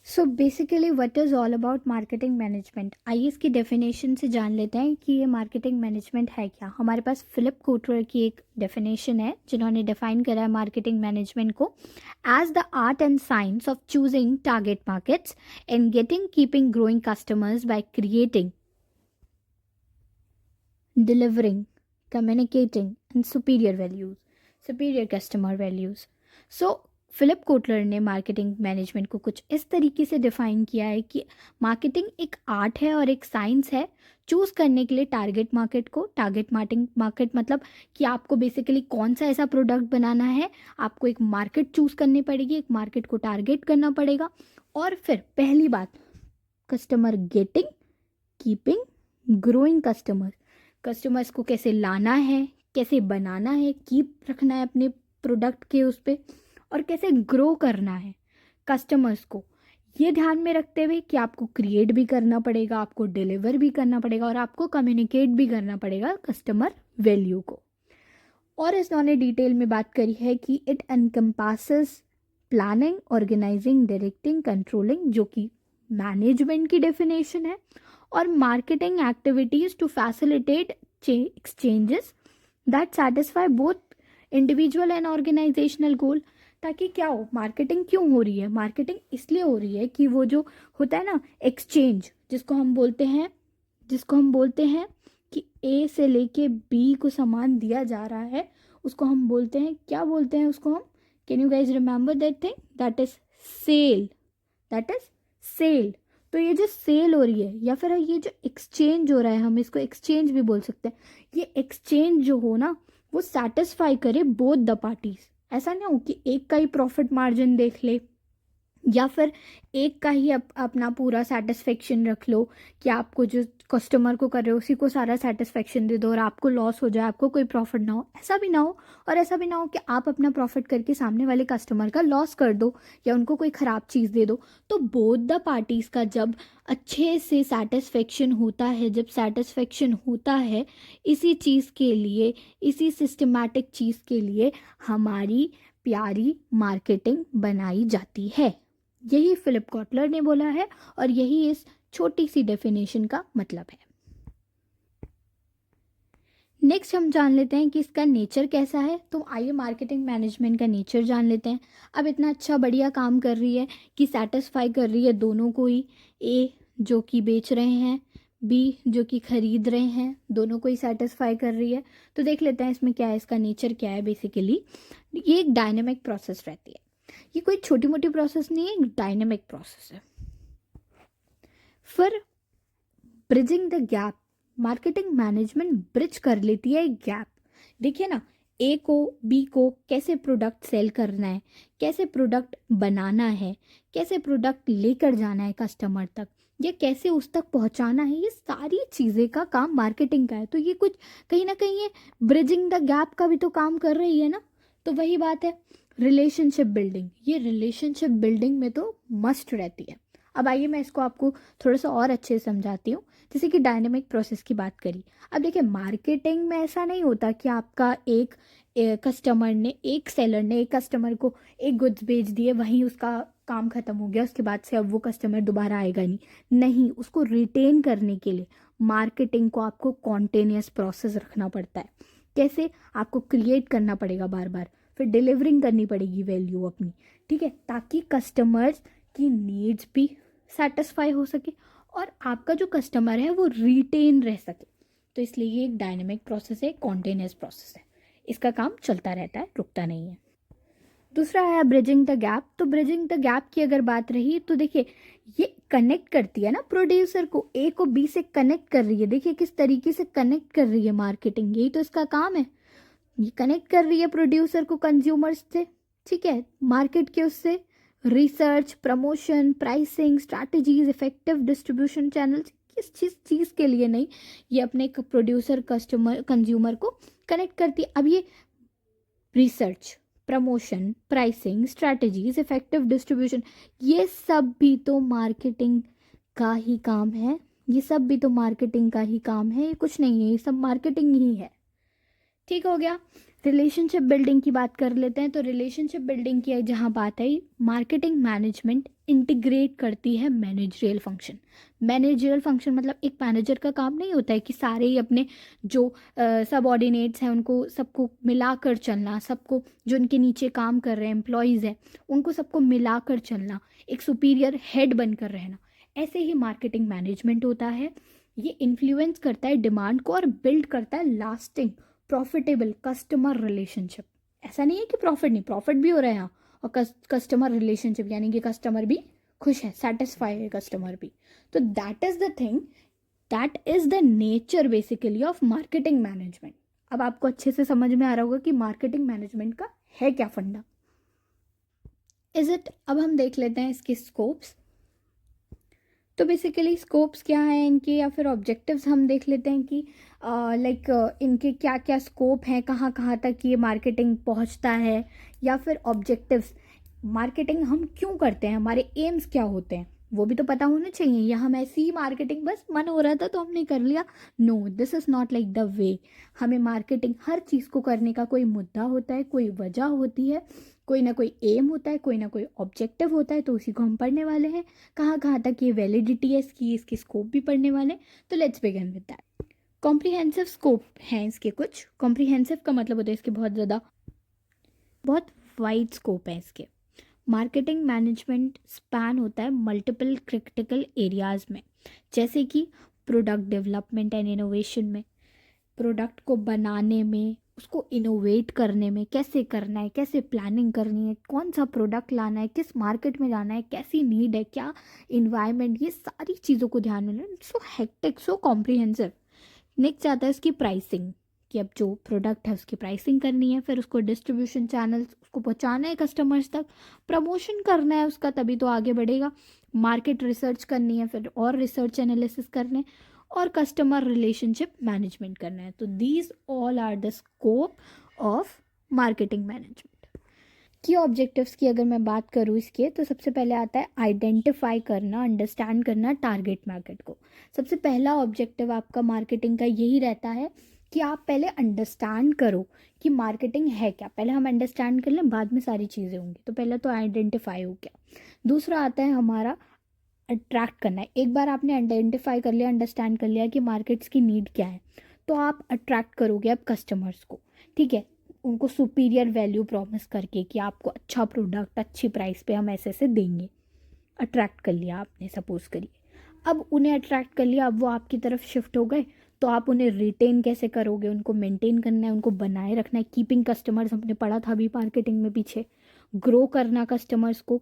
So basically what is all about marketing management. आइए इसकी definition से जान लेते हैं कि ये मार्केटिंग मैनेजमेंट है क्या। हमारे पास फिलिप कोटलर की एक डेफिनेशन है जिन्होंने डिफाइन करा है मार्केटिंग मैनेजमेंट को as the art and science of choosing target markets and getting keeping growing customers by creating, delivering, communicating, and superior customer values. So, Philip Kotler ने marketing management को कुछ इस तरीके से डिफाइन किया है कि मार्केटिंग एक आर्ट है और एक साइंस है चूज करने के लिए टारगेट मार्केट को। टारगेट मार्केट मतलब कि आपको बेसिकली कौन सा ऐसा प्रोडक्ट बनाना है, आपको एक मार्केट चूज करनी पड़ेगी, एक मार्केट को टारगेट करना पड़ेगा। और फिर पहली बात, customer getting, keeping, growing customers को कैसे लाना है, कैसे बनाना है, कीप रखना है अपने प्रोडक्ट के उस पर, और कैसे ग्रो करना है कस्टमर्स को। ये ध्यान में रखते हुए कि आपको क्रिएट भी करना पड़ेगा, आपको डिलीवर भी करना पड़ेगा और आपको कम्युनिकेट भी करना पड़ेगा कस्टमर वैल्यू को। और इन्होंने डिटेल में बात करी है कि it encompasses planning, organising, directing, controlling, जो कि मैनेजमेंट की डेफिनेशन है, और marketing activities to facilitate exchanges that satisfy both individual and organisational goal. ताकि क्या हो, मार्केटिंग क्यों हो रही है? मार्केटिंग इसलिए हो रही है कि वो जो होता है ना एक्सचेंज, जिसको हम बोलते हैं कि ए से लेके बी को सामान दिया जा रहा है, उसको हम बोलते हैं, क्या बोलते हैं उसको हम? Can you guys remember that thing? That is sale. That is sale. तो ये जो सेल हो रही है या फिर ये जो एक्सचेंज हो रहा है, हम इसको एक्सचेंज भी बोल सकते हैं, ये एक्सचेंज जो हो ना वो सेटिस्फाई करे बोथ द पार्टीज। ऐसा ना हो कि एक का ही प्रॉफिट मार्जिन देख ले या फिर एक का ही अपना पूरा सेटिस्फेक्शन रख लो कि आपको जो कस्टमर को कर रहे हो उसी को सारा सेटिस्फेक्शन दे दो और आपको लॉस हो जाए, आपको कोई प्रॉफिट ना हो। ऐसा भी ना हो, और ऐसा भी ना हो कि आप अपना प्रॉफिट करके सामने वाले कस्टमर का लॉस कर दो या उनको कोई ख़राब चीज़ दे दो। तो बोथ द पार्टीज़ का जब अच्छे से सेटिस्फेक्शन होता है, जब सेटिस्फेक्शन होता है इसी चीज़ के लिए, इसी सिस्टमैटिक चीज़ के लिए हमारी प्यारी मार्केटिंग बनाई जाती है। यही फिलिप कॉटलर ने बोला है और यही इस छोटी सी डेफिनेशन का मतलब है। नेक्स्ट हम जान लेते हैं कि इसका नेचर कैसा है। तो आइए मार्केटिंग मैनेजमेंट का नेचर जान लेते हैं। अब इतना अच्छा बढ़िया काम कर रही है कि सेटिस्फाई कर रही है दोनों को ही, ए जो कि बेच रहे हैं, बी जो कि खरीद रहे हैं, दोनों को ही सेटिस्फाई कर रही है। तो देख लेते हैं इसमें क्या है, इसका नेचर क्या है। बेसिकली ये एक डायनेमिक प्रोसेस रहती है, ये कोई छोटी मोटी प्रोसेस नहीं है, एक डायनेमिक प्रोसेस है। फिर bridging the gap, marketing management bridge कर लेती है एक गैप। देखिए ना, ए को बी को कैसे प्रोडक्ट सेल करना है, कैसे प्रोडक्ट बनाना है, कैसे प्रोडक्ट लेकर जाना है कस्टमर तक, या कैसे उस तक पहुंचाना है, ये सारी चीज़ें का काम मार्केटिंग का है। तो ये कुछ कहीं ना कहीं ये ब्रिजिंग द गैप का भी तो काम कर रही है ना। तो वही बात है, रिलेशनशिप बिल्डिंग, ये रिलेशनशिप बिल्डिंग में तो मस्ट रहती है। अब आइए मैं इसको आपको थोड़ा सा और अच्छे से समझाती हूँ। जैसे कि डायनेमिक प्रोसेस की बात करी, अब देखिए मार्केटिंग में ऐसा नहीं होता कि आपका एक कस्टमर ने, एक सेलर ने एक कस्टमर को एक गुड्स बेच दिए, वहीं उसका काम खत्म हो गया, उसके बाद से अब वो कस्टमर दोबारा आएगा नहीं, उसको रिटेन करने के लिए मार्केटिंग को आपको कॉन्टिन्यूस प्रोसेस रखना पड़ता है। कैसे? आपको क्रिएट करना पड़ेगा बार बार, फिर डिलीवरिंग करनी पड़ेगी वैल्यू अपनी, ठीक है, ताकि कस्टमर्स की नीड्स भी सेटिस्फाई हो सके और आपका जो कस्टमर है वो रिटेन रह सके। तो इसलिए ये एक डायनेमिक प्रोसेस है, कॉन्टिन्यूस प्रोसेस है, इसका काम चलता रहता है, रुकता नहीं है। दूसरा है ब्रिजिंग द गैप। तो ब्रिजिंग द गैप की अगर बात रही तो देखिए ये कनेक्ट करती है ना, प्रोड्यूसर को ए को बी से कनेक्ट कर रही है। देखिए किस तरीके से कनेक्ट कर रही है मार्केटिंग, यही तो इसका काम है। ये कनेक्ट कर रही है प्रोड्यूसर को कंज्यूमर्स से, ठीक है, मार्केट के उससे, research, promotion, pricing, strategies, effective distribution channels, किस चीज़ के लिए नहीं, ये अपने प्रोड्यूसर कस्टमर कंज्यूमर को कनेक्ट करती है। अब ये research, promotion, pricing, strategies, effective distribution, ये सब भी तो मार्केटिंग का ही काम है, ये सब भी तो मार्केटिंग का ही काम है, ये कुछ नहीं है, ये सब मार्केटिंग ही है। ठीक हो गया। रिलेशनशिप बिल्डिंग की बात कर लेते हैं। तो रिलेशनशिप बिल्डिंग की जहाँ बात आई, मार्केटिंग मैनेजमेंट इंटीग्रेट करती है मैनेजरियल फंक्शन। मैनेजरियल फंक्शन मतलब एक मैनेजर का काम नहीं होता है कि सारे ही अपने जो सबऑर्डिनेट्स हैं उनको सबको मिलाकर चलना, सबको जो उनके नीचे काम कर रहे हैं एम्प्लॉयज़ हैं उनको सबको मिलाकर चलना, एक सुपीरियर हेड बनकर रहना। ऐसे ही मार्केटिंग मैनेजमेंट होता है। ये इन्फ्लुएंस करता है डिमांड को और बिल्ड करता है लास्टिंग प्रॉफिटेबल कस्टमर रिलेशनशिप। ऐसा नहीं है कि प्रॉफिट नहीं, प्रॉफिट भी हो रहा है यहाँ, और कस्टमर रिलेशनशिप यानी कि कस्टमर भी खुश है, सेटिस्फाई है कस्टमर भी। तो that is the thing, that is the nature basically of marketing management. अब आपको अच्छे से समझ में आ रहा होगा कि मार्केटिंग मैनेजमेंट का है क्या फंडा। Is it. अब हम देख लेते हैं इसके स्कोप्स। तो बेसिकली स्कोप्स क्या हैं इनके, या फिर ऑब्जेक्टिव्स हम देख लेते हैं कि लाइक इनके क्या क्या स्कोप हैं, कहाँ कहाँ तक ये मार्केटिंग पहुँचता है, या फिर ऑब्जेक्टिव्स, मार्केटिंग हम क्यों करते हैं, हमारे एम्स क्या होते हैं वो भी तो पता होना चाहिए। या हम ऐसी ही मार्केटिंग बस मन हो रहा था तो हमने कर लिया, no this is not like the way. हमें मार्केटिंग हर चीज़ को करने का कोई मुद्दा होता है, कोई वजह होती है, कोई ना कोई एम होता है, कोई ना कोई ऑब्जेक्टिव होता है। तो उसी को हम पढ़ने वाले हैं, कहाँ कहाँ तक ये वैलिडिटी है इसकी, इसकी स्कोप भी पढ़ने वाले। तो let's begin with that. Comprehensive scope हैं इसके कुछ। कॉम्प्रिहेंसिव का मतलब होता है इसके बहुत ज़्यादा, बहुत वाइड स्कोप है इसके। मार्केटिंग मैनेजमेंट स्पैन होता है मल्टीपल क्रिटिकल एरियाज़ में, जैसे कि प्रोडक्ट डेवलपमेंट एंड इनोवेशन में, प्रोडक्ट को बनाने में, उसको इनोवेट करने में, कैसे करना है, कैसे प्लानिंग करनी है, कौन सा प्रोडक्ट लाना है, किस मार्केट में जाना है, कैसी नीड है, क्या इन्वायरमेंट, ये सारी चीज़ों को ध्यान में लेना। सो हेक्टिक, सो कॉम्प्रिहेंसिव। नेक्स्ट आता है इसकी प्राइसिंग, कि अब जो प्रोडक्ट है उसकी प्राइसिंग करनी है, फिर उसको डिस्ट्रीब्यूशन चैनल्स उसको पहुंचाना है कस्टमर्स तक, प्रमोशन करना है उसका तभी तो आगे बढ़ेगा, मार्केट रिसर्च करनी है, फिर और रिसर्च एनालिसिस करने, और कस्टमर रिलेशनशिप मैनेजमेंट करना है। तो these all are the scope of marketing management. की ऑब्जेक्टिव्स की अगर मैं बात करूँ इसके, तो सबसे पहले आता है आइडेंटिफाई करना, अंडरस्टैंड करना टारगेट मार्केट को। सबसे पहला ऑब्जेक्टिव आपका मार्केटिंग का यही रहता है कि आप पहले अंडरस्टैंड करो कि मार्केटिंग है क्या। पहले हम अंडरस्टैंड कर लें, बाद में सारी चीज़ें होंगी। तो पहले तो आइडेंटिफाई हो गया। दूसरा आता है हमारा अट्रैक्ट करना है। एक बार आपने आइडेंटिफाई कर लिया, अंडरस्टैंड कर लिया कि मार्केट्स की नीड क्या है, तो आप अट्रैक्ट करोगे अब कस्टमर्स को, ठीक है, उनको सुपीरियर वैल्यू प्रॉमिस करके कि आपको अच्छा प्रोडक्ट अच्छी प्राइस पे हम ऐसे ऐसे देंगे। अट्रैक्ट कर लिया आपने, सपोज करिए। अब उन्हें अट्रैक्ट कर लिया, अब वो आपकी तरफ शिफ्ट हो गए, तो आप उन्हें रिटेन कैसे करोगे, उनको मेंटेन करना है, उनको बनाए रखना है। कीपिंग कस्टमर्स हमने पढ़ा था अभी मार्केटिंग में पीछे। ग्रो करना कस्टमर्स को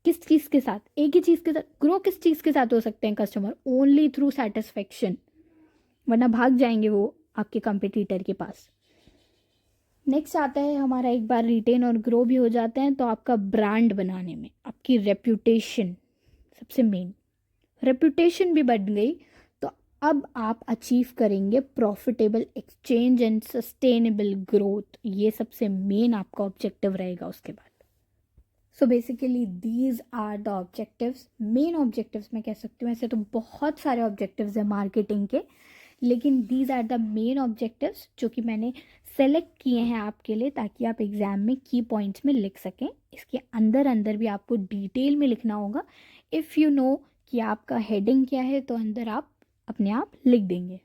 किस चीज़ के साथ, एक ही चीज़ के साथ ग्रो किस चीज़ के साथ हो सकते हैं कस्टमर, ओनली थ्रू सेटिस्फेक्शन, वरना भाग जाएंगे वो आपके कंपटीटर के पास। नेक्स्ट आता है हमारा, एक बार रिटेन और ग्रो भी हो जाते हैं तो आपका ब्रांड बनाने में आपकी रेप्यूटेशन सबसे मेन, रेप्यूटेशन भी बढ़ गई तो अब आप अचीव करेंगे profitable exchange and sustainable growth. ये सबसे मेन आपका ऑब्जेक्टिव रहेगा उसके बाद। So basically these are the objectives, main objectives मैं कह सकती हूँ। ऐसे तो बहुत सारे ऑब्जेक्टिव्स हैं मार्केटिंग के, लेकिन these are the main objectives जो कि मैंने सेलेक्ट किए हैं आपके लिए, ताकि आप एग्ज़ाम में की पॉइंट्स में लिख सकें। इसके अंदर अंदर भी आपको डिटेल में लिखना होगा। इफ़ यू नो कि आपका हेडिंग क्या है तो अंदर आप अपने आप लिख देंगे।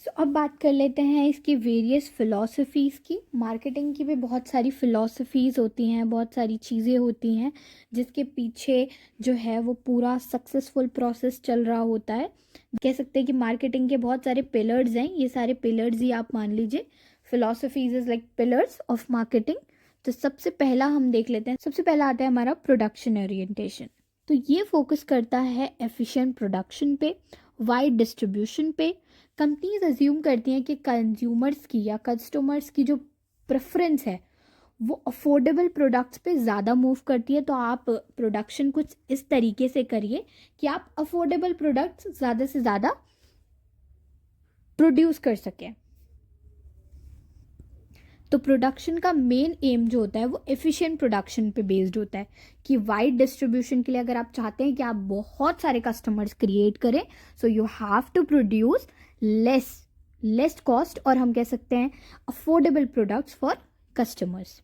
सो अब बात कर लेते हैं इसकी वेरियस फ़िलॉसफीज़ की। मार्केटिंग की भी बहुत सारी फ़िलॉसफीज़ होती हैं, बहुत सारी चीज़ें होती हैं जिसके पीछे जो है वो पूरा सक्सेसफुल प्रोसेस चल रहा होता है। कह सकते हैं कि मार्केटिंग के बहुत सारे पिलर्स हैं, ये सारे पिलर्स ही आप मान लीजिए। Philosophies is like pillars of marketing. तो सबसे पहला हम देख लेते हैं, सबसे पहला आता है हमारा प्रोडक्शन ओरिएंटेशन। तो ये फोकस करता है एफिशिएंट प्रोडक्शन पे, वाइड डिस्ट्रीब्यूशन पे। कंपनीज अज्यूम करती हैं कि कंज्यूमर्स की या कस्टमर्स की जो प्रेफरेंस है वो अफोर्डेबल प्रोडक्ट्स पे ज़्यादा मूव करती है। तो आप प्रोडक्शन कुछ इस तरीके से करिए कि आप अफोर्डेबल प्रोडक्ट्स ज़्यादा से ज़्यादा प्रोड्यूस कर सकें। तो प्रोडक्शन का मेन एम जो होता है वो एफिशिएंट प्रोडक्शन पे बेस्ड होता है, कि वाइड डिस्ट्रीब्यूशन के लिए अगर आप चाहते हैं कि आप बहुत सारे कस्टमर्स क्रिएट करें, so you have to produce less less cost और हम कह सकते हैं affordable products for customers.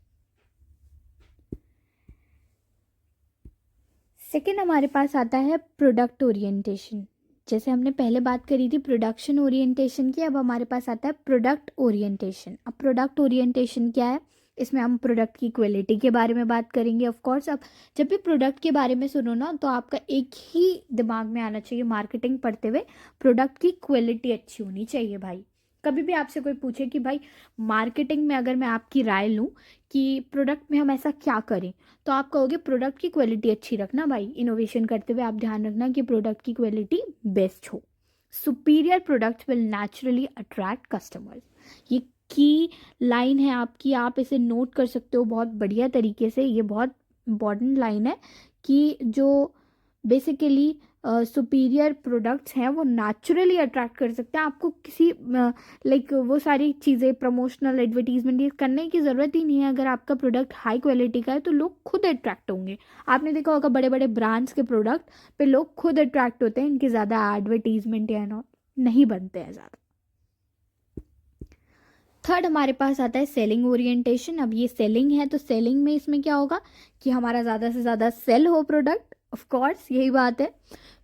Second हमारे पास आता है प्रोडक्ट ओरिएंटेशन। जैसे हमने पहले बात करी थी प्रोडक्शन ओरिएंटेशन की, अब हमारे पास आता है प्रोडक्ट ओरिएंटेशन। अब प्रोडक्ट ओरिएंटेशन क्या है, इसमें हम प्रोडक्ट की क्वालिटी के बारे में बात करेंगे ऑफ कोर्स। अब जब भी प्रोडक्ट के बारे में सुनो ना तो आपका एक ही दिमाग में आना चाहिए मार्केटिंग पढ़ते हुए, प्रोडक्ट की क्वालिटी अच्छी होनी चाहिए भाई। कभी भी आपसे कोई पूछे कि भाई मार्केटिंग में अगर मैं आपकी राय लूँ कि प्रोडक्ट में हम ऐसा क्या करें, तो आप कहोगे प्रोडक्ट की क्वालिटी अच्छी रखना भाई। इनोवेशन करते हुए आप ध्यान रखना कि प्रोडक्ट की क्वालिटी बेस्ट हो। Superior products will naturally attract customers. ये की लाइन है आपकी, आप इसे नोट कर सकते हो बहुत बढ़िया तरीके से। ये बहुत इंपॉर्टेंट लाइन है कि जो बेसिकली सुपीरियर प्रोडक्ट्स हैं वो नेचुरली अट्रैक्ट कर सकते हैं आपको। किसी लाइक वो सारी चीज़ें प्रमोशनल एडवर्टीजमेंट ये करने की ज़रूरत ही नहीं है। अगर आपका प्रोडक्ट हाई क्वालिटी का है तो लोग खुद अट्रैक्ट होंगे। आपने देखा होगा बड़े बड़े ब्रांड्स के प्रोडक्ट पे लोग खुद अट्रैक्ट होते हैं, इनके ज़्यादा एडवर्टीजमेंट या नहीं बनते हैं ज़्यादा। थर्ड हमारे पास आता है सेलिंग ओरिएंटेशन। अब ये सेलिंग है तो सेलिंग में इसमें क्या होगा कि हमारा ज़्यादा से ज़्यादा सेल हो प्रोडक्ट, ऑफ कोर्स यही बात है।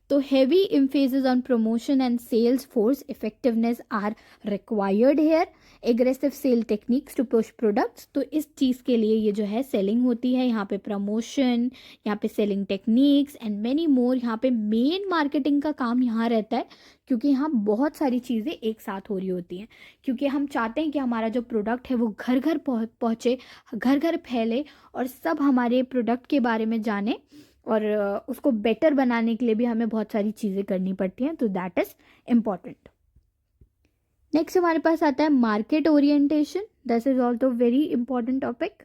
तो heavy emphasis on promotion and sales force effectiveness are required here. Aggressive sale techniques to push products. तो इस चीज़ के लिए ये जो है सेलिंग होती है, यहाँ पे प्रमोशन, यहाँ पे selling techniques and many more. यहाँ पे मेन मार्केटिंग का काम यहाँ रहता है क्योंकि यहाँ बहुत सारी चीज़ें एक साथ हो रही होती हैं। क्योंकि हम चाहते हैं कि हमारा जो प्रोडक्ट है वो घर घर पहुँचे, घर घर फैले और सब हमारे प्रोडक्ट के बारे में जाने, और उसको बेटर बनाने के लिए भी हमें बहुत सारी चीज़ें करनी पड़ती हैं। तो दैट इज़ इम्पॉर्टेंट। नेक्स्ट हमारे पास आता है market orientation. This is also very important topic.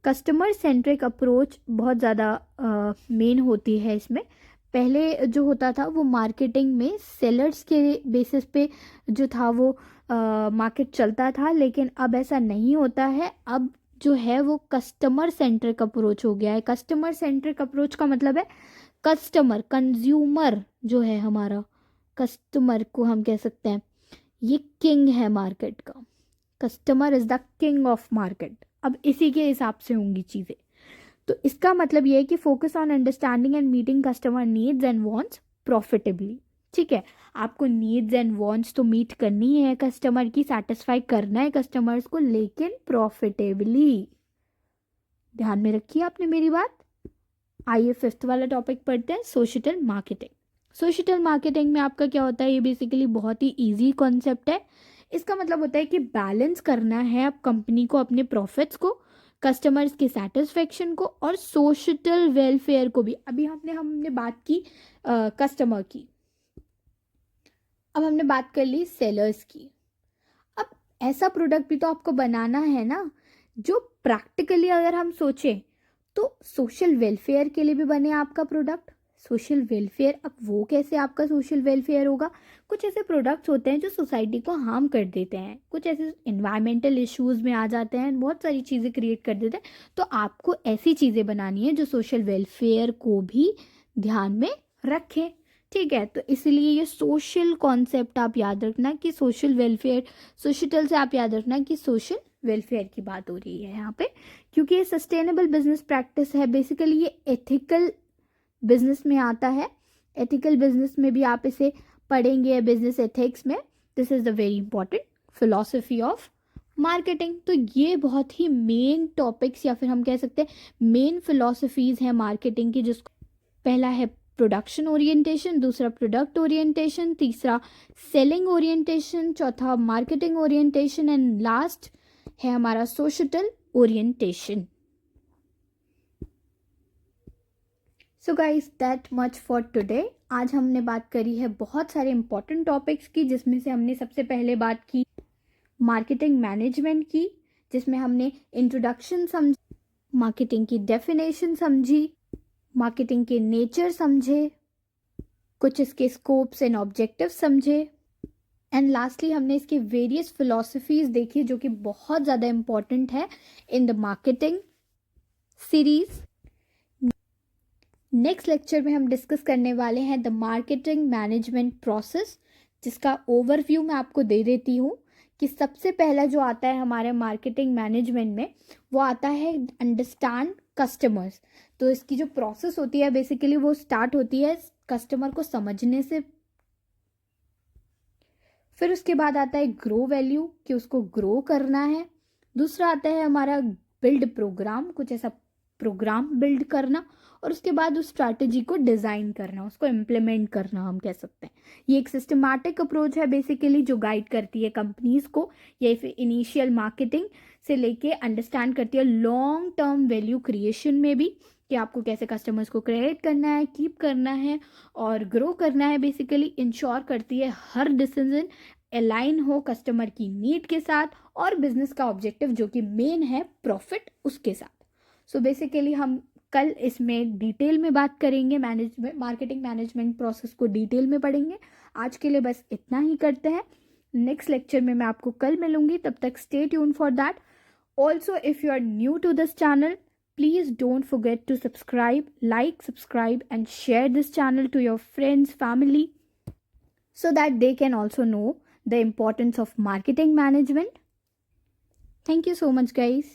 Customer centric approach बहुत ज़्यादा मेन होती है इसमें। पहले जो होता था वो मार्केटिंग में सेलर्स के बेसिस पे जो था वो मार्केट चलता था, लेकिन अब ऐसा नहीं होता है। अब जो है वो कस्टमर सेंट्रिक अप्रोच हो गया है। कस्टमर सेंट्रिक अप्रोच का मतलब है कस्टमर, कंज्यूमर जो है हमारा, कस्टमर को हम कह सकते हैं ये किंग है मार्केट का। Customer is the king of market. अब इसी के हिसाब से होंगी चीज़ें। तो इसका मतलब ये है कि focus on understanding and meeting customer needs and wants profitably. ठीक है, आपको नीड्स एंड वांट्स तो मीट करनी है, कस्टमर की सेटिस्फाई करना है कस्टमर्स को, लेकिन प्रॉफिटेबली। ध्यान में रखिए आपने मेरी बात। आइए फिफ्थ वाला टॉपिक पढ़ते हैं, सोशल मार्केटिंग। सोशल मार्केटिंग में आपका क्या होता है, ये बेसिकली बहुत ही इजी कॉन्सेप्ट है। इसका मतलब होता है कि बैलेंस करना है आप कंपनी को, अपने प्रॉफिट्स को, कस्टमर्स के सेटिस्फेक्शन को और सोशल वेलफेयर को भी। अभी हमने बात की कस्टमर की, अब हमने बात कर ली सेलर्स की। अब ऐसा प्रोडक्ट भी तो आपको बनाना है ना जो प्रैक्टिकली अगर हम सोचें तो सोशल वेलफेयर के लिए भी बने आपका प्रोडक्ट। सोशल वेलफेयर, अब वो कैसे आपका सोशल वेलफेयर होगा? कुछ ऐसे प्रोडक्ट्स होते हैं जो सोसाइटी को हार्म कर देते हैं, कुछ ऐसे इन्वायरमेंटल इश्यूज में आ जाते हैं, बहुत सारी चीज़ें क्रिएट कर देते हैं। तो आपको ऐसी चीज़ें बनानी है जो सोशल वेलफेयर को भी ध्यान में रखें। ठीक है, तो इसलिए ये सोशल कॉन्सेप्ट आप याद रखना कि सोशल वेलफेयर, सोशल से आप याद रखना कि सोशल वेलफेयर की बात हो रही है यहाँ पे, क्योंकि ये सस्टेनेबल बिजनेस प्रैक्टिस है। बेसिकली ये एथिकल बिजनेस में आता है। एथिकल बिजनेस में भी आप इसे पढ़ेंगे, बिजनेस एथिक्स में। This is the very important philosophy of marketing. तो ये बहुत ही मेन टॉपिक्स या फिर हम कह सकते हैं मेन फिलॉसफीज हैं मार्केटिंग की, जिसको पहला है प्रोडक्शन ओरिएंटेशन, दूसरा प्रोडक्ट ओरिएंटेशन, तीसरा सेलिंग ओरिएंटेशन, चौथा मार्केटिंग ओरिएंटेशन एंड लास्ट है हमारा social orientation. So guys that much for today. आज हमने बात करी है बहुत सारे इंपॉर्टेंट टॉपिक्स की, जिसमें से हमने सबसे पहले बात की मार्केटिंग मैनेजमेंट की, जिसमें हमने इंट्रोडक्शन समझी, मार्केटिंग की डेफिनेशन समझी, मार्केटिंग के नेचर समझे, कुछ इसके स्कोप्स एंड ऑब्जेक्टिव्स समझे, एंड लास्टली हमने इसके वेरियस फिलॉसफीज देखी जो कि बहुत ज़्यादा इंपॉर्टेंट है in the marketing series. Next lecture में हम डिस्कस करने वाले हैं द मार्केटिंग मैनेजमेंट प्रोसेस। जिसका ओवरव्यू मैं आपको दे देती हूँ कि सबसे पहला जो आता है हमारे मार्केटिंग मैनेजमेंट में, वो आता है अंडरस्टैंड कस्टमर्स। तो इसकी जो प्रोसेस होती है बेसिकली वो स्टार्ट होती है कस्टमर को समझने से। फिर उसके बाद आता है ग्रो वैल्यू, कि उसको ग्रो करना है। दूसरा आता है हमारा बिल्ड प्रोग्राम, कुछ ऐसा प्रोग्राम बिल्ड करना। और उसके बाद उस स्ट्रैटेजी को डिज़ाइन करना, उसको इम्प्लीमेंट करना हम कह सकते हैं। ये एक सिस्टमैटिक अप्रोच है बेसिकली, जो गाइड करती है कंपनीज को, या फिर इनिशियल मार्केटिंग से लेके अंडरस्टैंड करती है लॉन्ग टर्म वैल्यू क्रिएशन में भी, कि आपको कैसे कस्टमर्स को क्रिएट करना है, कीप करना है और ग्रो करना है। बेसिकली इंश्योर करती है हर डिसीजन अलाइन हो कस्टमर की नीड के साथ और बिजनेस का ऑब्जेक्टिव जो कि मेन है प्रॉफिट, उसके साथ। सो बेसिकली हम कल इसमें डिटेल में बात करेंगे, मैनेजमेंट मार्केटिंग मैनेजमेंट प्रोसेस को डिटेल में पढ़ेंगे। आज के लिए बस इतना ही करते हैं। नेक्स्ट लेक्चर में मैं आपको कल मिलूंगी, तब तक stay tune for that. Also if you are new to this channel, please don't forget to subscribe, like, subscribe and share this channel to your friends, family, so that they can also know the importance of marketing management. Thank you so much, guys.